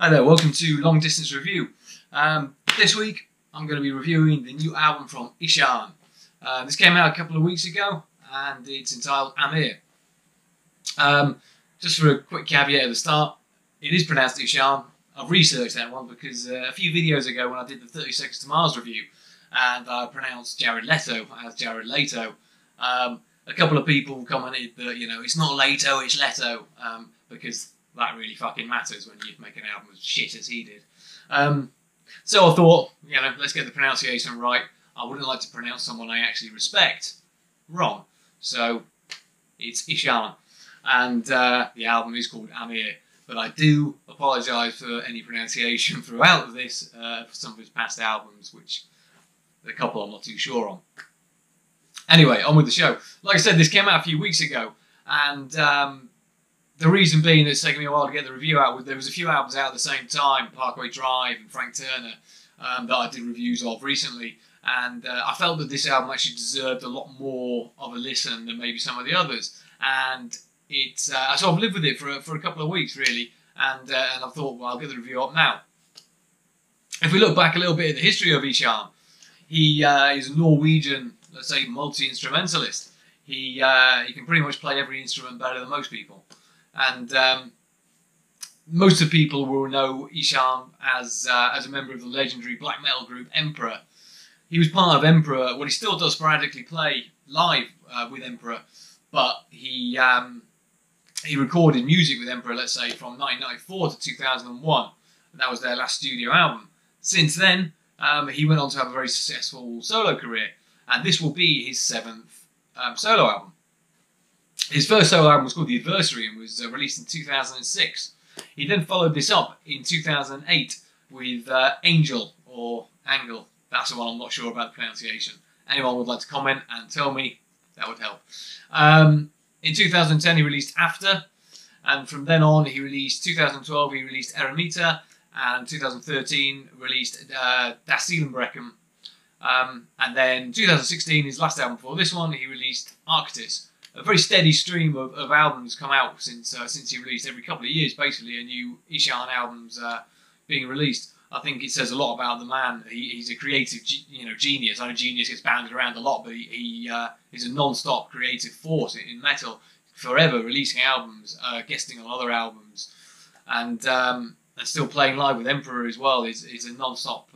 Hi there, welcome to Long Distance Review. This week I'm going to be reviewing the new album from Ihsahn. This came out a couple of weeks ago and it's entitled Amir. Just for a quick caveat at the start, it is pronounced Ihsahn. I've researched that one because a few videos ago when I did the 30 Seconds to Mars review and I pronounced Jared Leto as Jared Leto, a couple of people commented that, you know, it's not Leto, it's Leto, because that really fucking matters when you make an album as shit as he did. So I thought, you know, let's get the pronunciation right. I wouldn't like to pronounce someone I actually respect wrong. So it's Ihsahn. And the album is called Amir. But I do apologise for any pronunciation throughout this for some of his past albums, which a couple I'm not too sure on. Anyway, on with the show. Like I said, this came out a few weeks ago, and the reason being that it's taken me a while to get the review out. There was a few albums out at the same time, Parkway Drive and Frank Turner, that I did reviews of recently, and I felt that this album actually deserved a lot more of a listen than maybe some of the others. And it's so I've lived with it for a couple of weeks really, and I thought, well, I'll get the review up now. If we look back a little bit at the history of Ihsahn, he is a Norwegian, let's say, multi-instrumentalist. He can pretty much play every instrument better than most people. And most of the people will know Ihsahn as a member of the legendary black metal group Emperor. He was part of Emperor. Well, he still does sporadically play live with Emperor, but he recorded music with Emperor, let's say, from 1994 to 2001. And that was their last studio album. Since then, he went on to have a very successful solo career, and this will be his 7th solo album. His first solo album was called The Adversary and was released in 2006. He then followed this up in 2008 with Angel, or Angle. That's the one I'm not sure about the pronunciation. Anyone would like to comment and tell me, that would help. In 2010 he released After, and from then on he released 2012 he released Eremita, and 2013 released Das Seelenbrechen. And then 2016, his last album before this one, he released Arctis. A very steady stream of albums come out since he released. Every couple of years, basically, a new Ihsahn album's being released. I think it says a lot about the man. He's a creative, genius. I know genius gets banded around a lot, but he's a non-stop creative force in metal. Forever releasing albums, guesting on other albums, and still playing live with Emperor as well. Is a non-stop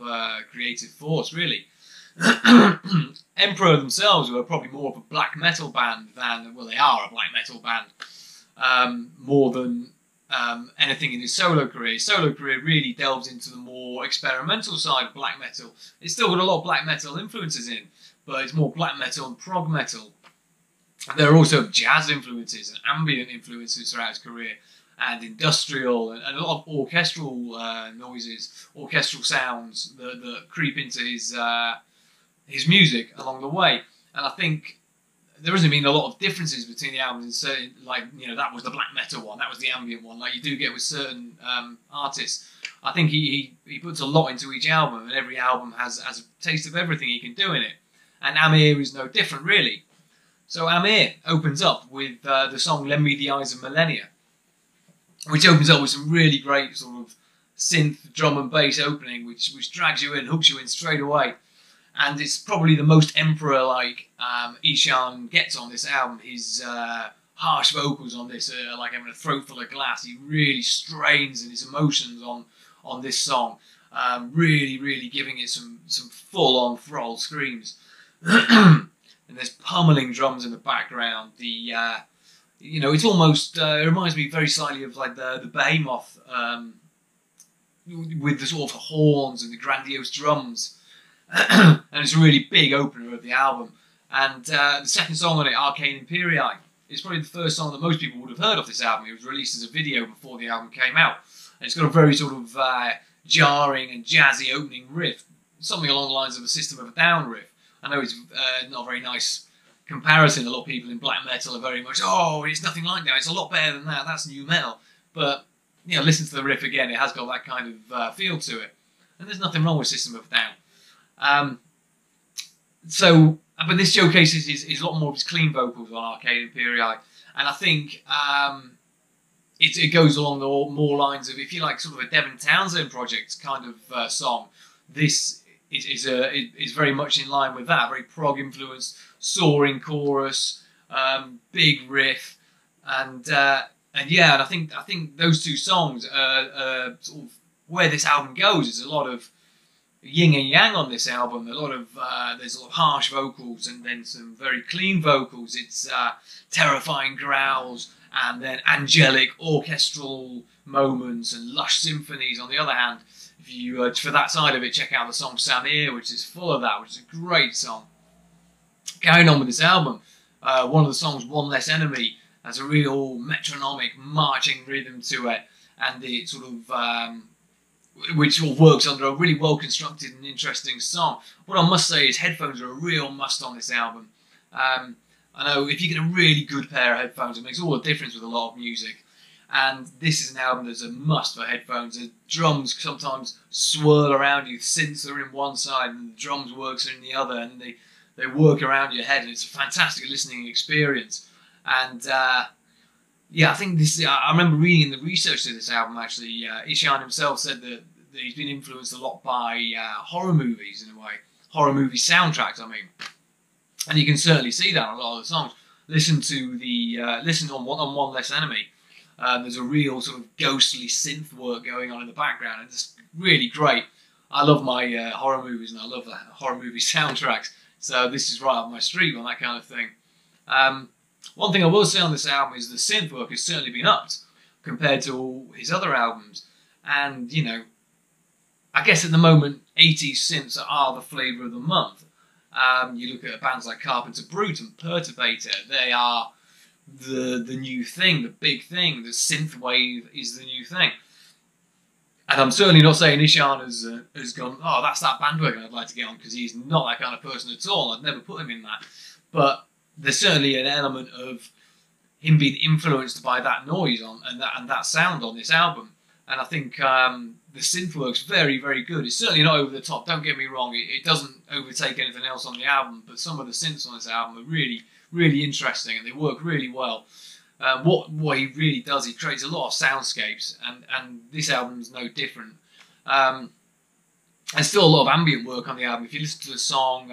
creative force, really. Emperor themselves were probably more of a black metal band than, well, they are a black metal band, more than anything in his solo career. His solo career really delves into the more experimental side of black metal. It's still got a lot of black metal influences in, but it's more black metal and prog metal. There are also jazz influences and ambient influences throughout his career, and industrial and a lot of orchestral noises, orchestral sounds that creep into his music along the way. And I think there hasn't been a lot of differences between the albums in certain, like, that was the black metal one, that was the ambient one, like you do get with certain artists. I think he puts a lot into each album, and every album has a taste of everything he can do in it. And Amir is no different, really. So Amir opens up with the song Lend Me the Eyes of Millennia, which opens up with some really great sort of synth, drum and bass opening, which drags you in, hooks you in straight away. And it's probably the most Emperor-like Ihsahn gets on this album. His harsh vocals on this are like having a throat full of glass. He really strains in his emotions on this song, really giving it some full-on throttle screams. And there's pummeling drums in the background. It's almost it reminds me very slightly of like the Behemoth, with the sort of horns and the grandiose drums. And it's a really big opener of the album. And the second song on it, Arcane Imperii, is probably the first song that most people would have heard of this album. It was released as a video before the album came out. And it's got a very sort of jarring and jazzy opening riff, something along the lines of a System of a Down riff. I know it's not a very nice comparison. A lot of people in black metal are very much, oh, it's nothing like that, it's a lot better than that, that's new metal. But, listen to the riff again, it has got that kind of feel to it. And there's nothing wrong with System of a Down. But this showcases a lot more of his clean vocals on Arcade Imperii, and I think it goes along the more lines of, if you like, sort of a Devon Townsend project kind of song. This is very much in line with that, very prog influenced, soaring chorus, big riff, and yeah, and I think those two songs sort of where this album goes. Is a lot of yin and yang on this album. A lot of there's a lot of harsh vocals and then some very clean vocals. It's terrifying growls and then angelic orchestral moments and lush symphonies on the other hand. If you for that side of it, check out the song Samir, which is full of that, which is a great song. Carrying on with this album, one of the songs, One Less Enemy, has a real metronomic marching rhythm to it, and it sort of which sort of works under a really well constructed and interesting song. What I must say is headphones are a real must on this album. I know if you get a really good pair of headphones, it makes all the difference with a lot of music. And this is an album that's a must for headphones. The drums sometimes swirl around you, synths are in one side and the drums works in the other, and they work around your head, and it's a fantastic listening experience. And yeah, I think this. I remember reading in the research to this album, actually, Ihsahn himself said that he's been influenced a lot by horror movies, in a way. Horror movie soundtracks, I mean. And you can certainly see that on a lot of the songs. Listen on One Less Enemy. There's a real sort of ghostly synth work going on in the background, and it's really great. I love my horror movies, and I love the horror movie soundtracks, so this is right up my street on that kind of thing. One thing I will say on this album is the synth work has certainly been upped compared to all his other albums, and you know, I guess at the moment 80s synths are the flavour of the month. You look at bands like Carpenter Brute and Perturbator, they are the new thing, the big thing. The synth wave is the new thing. And I'm certainly not saying Ihsahn has gone, oh, that's that bandwagon I'd like to get on, because he's not that kind of person at all. I'd never put him in that. But there's certainly an element of him being influenced by that noise and that sound on this album. And I think the synth work's very, very good. It's certainly not over the top, don't get me wrong. It doesn't overtake anything else on the album, but some of the synths on this album are really, really interesting, and they work really well. What he really does, he creates a lot of soundscapes, and this album's no different. There's still a lot of ambient work on the album. If you listen to the song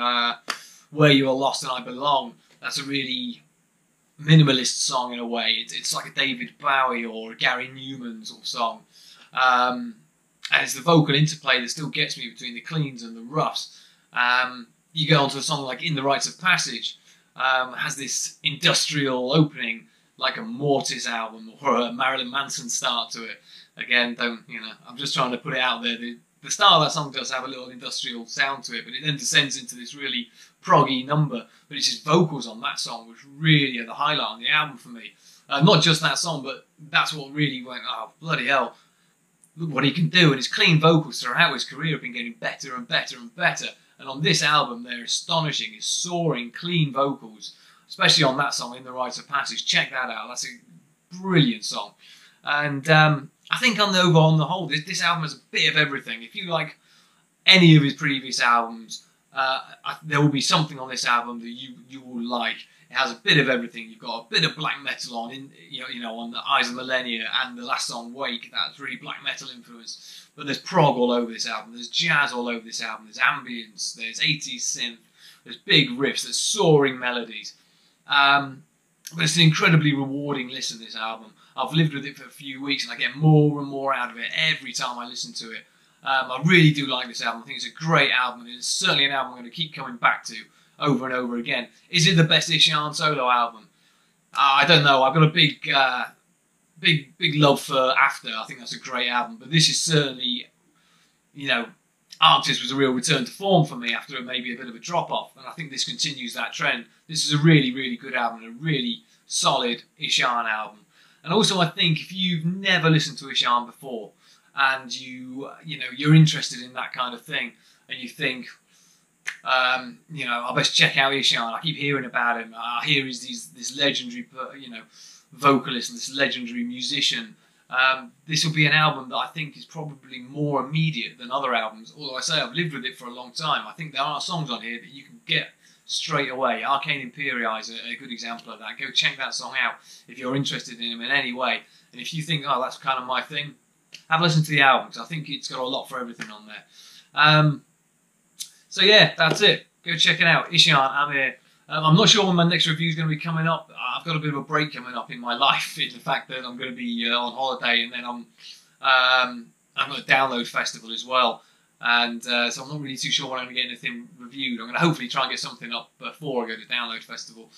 Where You Are Lost and I Belong, that's a really minimalist song in a way. It's like a David Bowie or a Gary Newman sort of song. And it's the vocal interplay that still gets me between the cleans and the roughs. You go on to a song like In the Rites of Passage, has this industrial opening like a Mortis album or a Marilyn Manson start to it. Again, I'm just trying to put it out there. The start of that song does have a little industrial sound to it, but it then descends into this really proggy number. But it's his vocals on that song which really are the highlight on the album for me. Not just that song, but that's what really went, oh, bloody hell, look what he can do. And his clean vocals throughout his career have been getting better and better and better. And on this album, they're astonishing. His soaring, clean vocals, especially on that song, In the Rites of Passage. Check that out. That's a brilliant song. And I think on the whole, this album has a bit of everything. If you like any of his previous albums, there will be something on this album that you will like. It has a bit of everything. You've got a bit of black metal on, on the Eyes of Millennia and the last song, Wake. That's really black metal influence. But there's prog all over this album. There's jazz all over this album. There's ambience. There's 80s synth. There's big riffs. There's soaring melodies. But it's an incredibly rewarding listen, this album. I've lived with it for a few weeks and I get more and more out of it every time I listen to it. I really do like this album. I think it's a great album. And it's certainly an album I'm going to keep coming back to over and over again. Is it the best Ihsahn solo album? I don't know. I've got a big love for After. I think that's a great album. But this is certainly, Arctis was a real return to form for me after maybe a bit of a drop-off. And I think this continues that trend. This is a really, really good album, a really solid Ihsahn album. And also, I think if you've never listened to Ihsahn before and you're interested in that kind of thing, and you think, I best check out Ihsahn. I keep hearing about him. I hear he's this legendary, vocalist, this legendary musician. This will be an album that I think is probably more immediate than other albums. Although I say I've lived with it for a long time, I think there are songs on here that you can get straight away. Arcane Imperii is a good example of that. Go check that song out if you're interested in him in any way. And if you think, oh, that's kind of my thing, have a listen to the album, because I think it's got a lot for everything on there. So yeah, that's it. Go check it out. Ihsahn, I'm here. I'm not sure when my next review is going to be coming up. I've got a bit of a break coming up in my life, in the fact that I'm going to be on holiday, and then I'm at a download festival as well. And so I'm not really too sure when I'm going to get anything reviewed. I'm going to hopefully try and get something up before I go to Download Festival.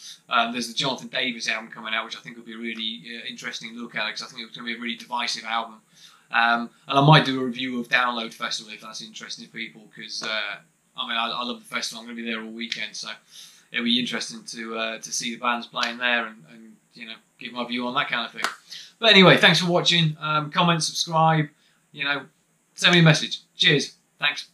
There's the Jonathan Davis album coming out, which I think will be a really interesting look at, because I think it's going to be a really divisive album. And I might do a review of Download Festival if that's interesting to people, because I love the festival. I'm going to be there all weekend, so it'll be interesting to see the bands playing there and give my view on that kind of thing. But anyway, thanks for watching. Comment, subscribe. Send me a message. Cheers. Thanks.